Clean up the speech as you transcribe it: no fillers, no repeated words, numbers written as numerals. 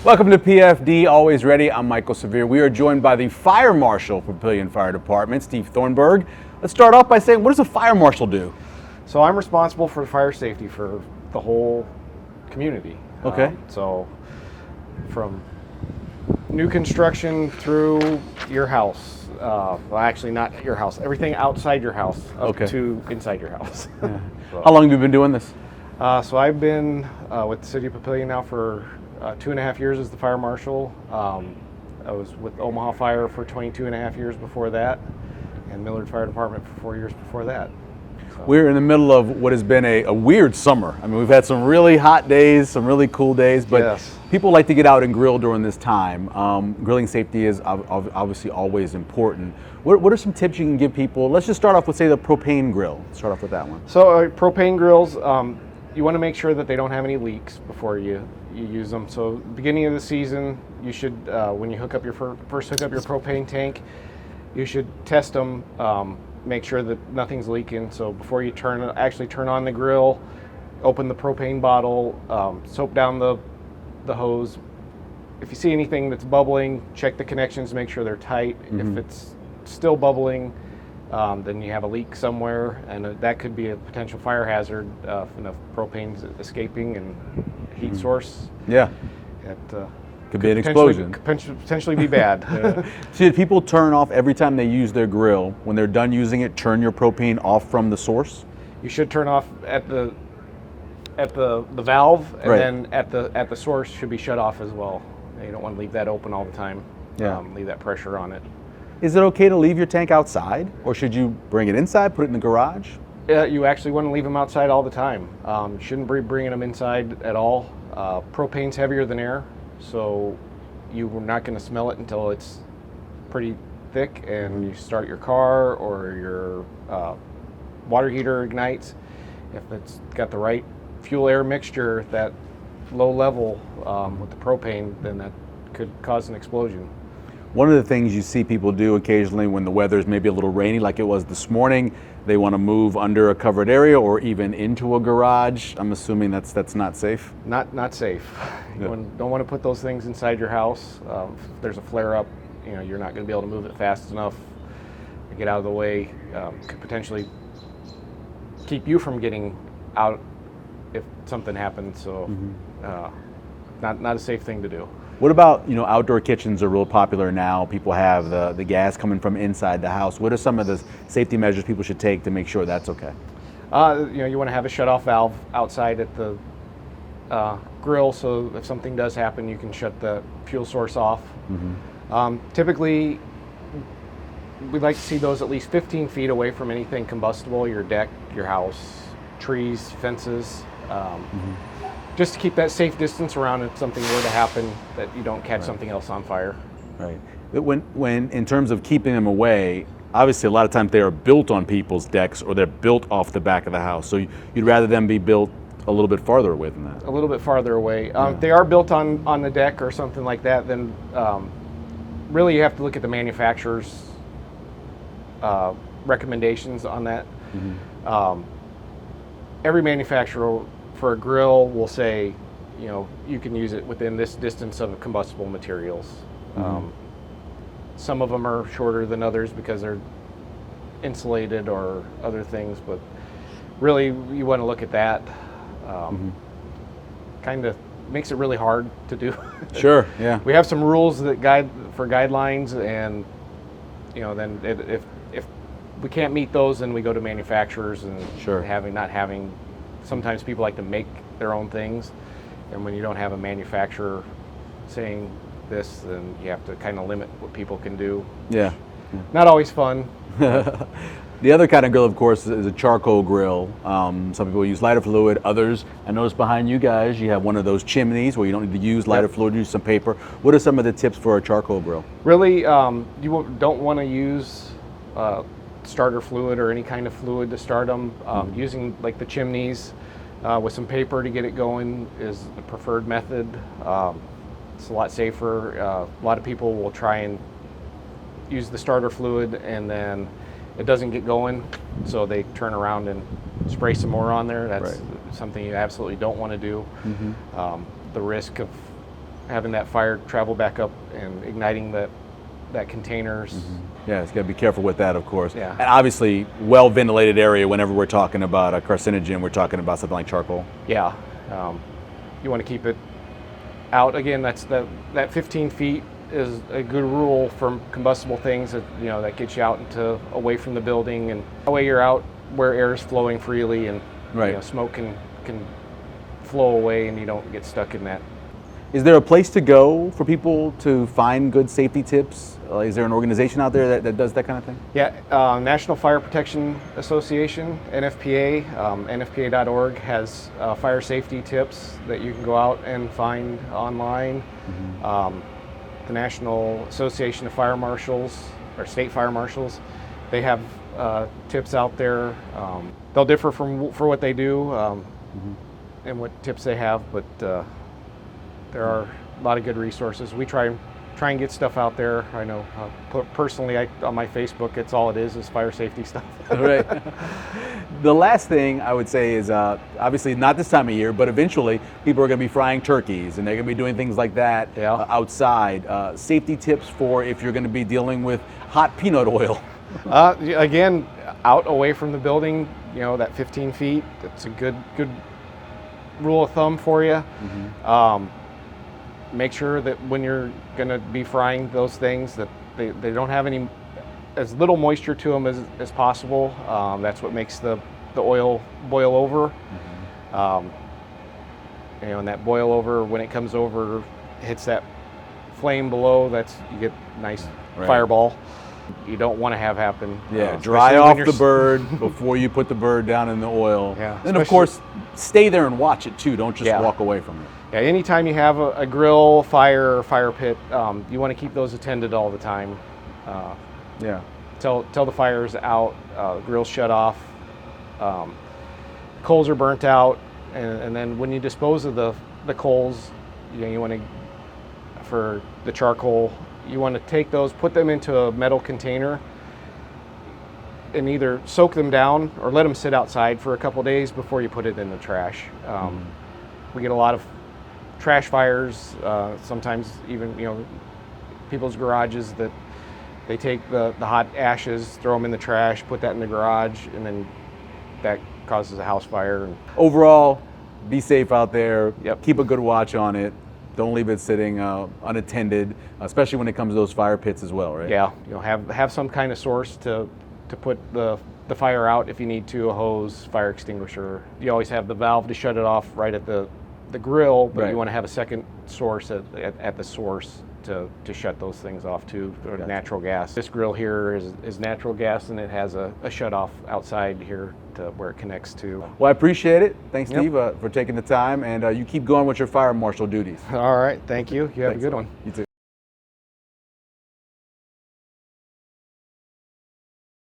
Welcome to PFD Always Ready. I'm Michael Severe. We are joined by the Fire Marshal for Papillion Fire Department, Steve Thornburg. Let's start off by saying, what does a fire marshal do? So I'm responsible for fire safety for the whole community. Okay. So from new construction through your house, well actually not your house, everything outside your house up to inside your house. Yeah. How long have you been doing this? So I've been with the City of Papillion now for 2.5 years as the fire marshal. I was with Omaha Fire for 22.5 years before that, and Millard Fire Department for 4 years before that. So. We're in the middle of what has been a weird summer. I mean, we've had some really hot days, some really cool days, but yes. People like to get out and grill during this time. Grilling safety is obviously always important. What are some tips you can give people? Let's just start off with, say, the propane grill. Start off with that one. So propane grills, you want to make sure that they don't have any leaks before you use them. So beginning of the season, you should, when you hook up your first hook up your propane tank, you should test them, make sure that nothing's leaking. So before you actually turn on the grill, open the propane bottle, soap down the hose. If you see anything that's bubbling, check the connections, make sure they're tight. If it's still bubbling, then you have a leak somewhere, and that could be a potential fire hazard if propane's escaping and heat source. Yeah. It could be an explosion. Potentially be bad. So did people turn off every time they use their grill? When they're done using it, turn your propane off from the source? You should turn off at the valve, and then at the source should be shut off as well. You don't want to leave that open all the time. Yeah. Leave that pressure on it. Is it okay to leave your tank outside, or should you bring it inside, put it in the garage? You actually want to leave them outside all the time. You shouldn't be bringing them inside at all. Propane's heavier than air, so you're not going to smell it until it's pretty thick and you start your car or your water heater ignites. If it's got the right fuel-air mixture, that low level with the propane, then that could cause an explosion. One of the things you see people do occasionally when the weather is maybe a little rainy, like it was this morning, they want to move under a covered area or even into a garage. I'm assuming that's not safe? Not safe. Yeah. You don't want to put those things inside your house. If there's a flare-up, you're not going to be able to move it fast enough to get out of the way. Could potentially keep you from getting out if something happens. So not a safe thing to do. What about, outdoor kitchens are real popular now. People have the gas coming from inside the house. What are some of the safety measures people should take to make sure that's okay? You want to have a shut-off valve outside at the grill, so if something does happen, you can shut the fuel source off. Typically, we'd like to see those at least 15 feet away from anything combustible, your deck, your house, trees, fences. Just to keep that safe distance around if something were to happen, that you don't catch something else on fire. Right. When in terms of keeping them away, obviously a lot of times they are built on people's decks or they're built off the back of the house. So you'd rather them be built a little bit farther away than that. A little bit farther away. If they are built on the deck or something like that, then really you have to look at the manufacturer's recommendations on that. Every manufacturer for a grill will say, you can use it within this distance of combustible materials. Some of them are shorter than others because they're insulated or other things, but really you want to look at that. Kind of makes it really hard to do. Sure, yeah. We have some rules that guidelines, and then if we can't meet those, then we go to manufacturers and not having. Sometimes people like to make their own things, and when you don't have a manufacturer saying this, then you have to kind of limit what people can do. Yeah. Not always fun. The other kind of grill, of course, is a charcoal grill. Some people use lighter fluid. Others, I noticed behind you guys, you have one of those chimneys where you don't need to use lighter fluid, use some paper. What are some of the tips for a charcoal grill? Really, you don't want to use starter fluid or any kind of fluid to start them. Using like the chimneys with some paper to get it going is the preferred method. It's a lot safer. A lot of people will try and use the starter fluid and then it doesn't get going, so they turn around and spray some more on there. That's something you absolutely don't want to do. The risk of having that fire travel back up and igniting that containers. Yeah, it's got to be careful with that, of course. Yeah. And obviously, well-ventilated area. Whenever we're talking about a carcinogen, we're talking about something like charcoal. Yeah, you want to keep it out. Again, that 15 feet is a good rule for combustible things. That that gets you out into away from the building, and that way you're out where air is flowing freely, and Right. smoke can flow away, and you don't get stuck in that. Is there a place to go for people to find good safety tips? Is there an organization out there that does that kind of thing? Yeah, National Fire Protection Association, NFPA, NFPA.org has fire safety tips that you can go out and find online. The National Association of Fire Marshals, or State Fire Marshals, they have tips out there. They'll differ for what they do and what tips they have, but there are a lot of good resources. We try and get stuff out there. I know personally, on my Facebook, it's all it is fire safety stuff. Right. The last thing I would say is obviously not this time of year, but eventually people are going to be frying turkeys and they're going to be doing things like that outside. Safety tips for if you're going to be dealing with hot peanut oil. Again, out away from the building, that 15 feet, that's a good rule of thumb for you. Make sure that when you're going to be frying those things that they don't have as little moisture to them as possible. That's what makes the oil boil over. And that boil over, when it comes over, hits that flame below, you get a nice fireball. You don't want to have happen. Yeah, dry off the bird before you put the bird down in the oil. Yeah, and of course, stay there and watch it too. Don't just walk away from it. Yeah, anytime you have a grill, fire, or fire pit, you want to keep those attended all the time. Till the fire's out, grill's shut off, coals are burnt out, and then when you dispose of the coals, you want to, for the charcoal, you want to take those, put them into a metal container, and either soak them down or let them sit outside for a couple days before you put it in the trash. We get a lot of trash fires, sometimes even people's garages that they take the hot ashes, throw them in the trash, put that in the garage, and then that causes a house fire. Overall, be safe out there. Yep. Keep a good watch on it. Don't leave it sitting unattended, especially when it comes to those fire pits as well, right? Yeah, have some kind of source to put the fire out if you need to, a hose, fire extinguisher. You always have the valve to shut it off right at the grill, but you want to have a second source at the source to shut those things off too, or natural gas. This grill here is natural gas, and it has a shut off outside here to where it connects to. Well, I appreciate it. Thanks, Steve, for taking the time, and you keep going with your fire marshal duties. All right, thank you. You have a good one. You too.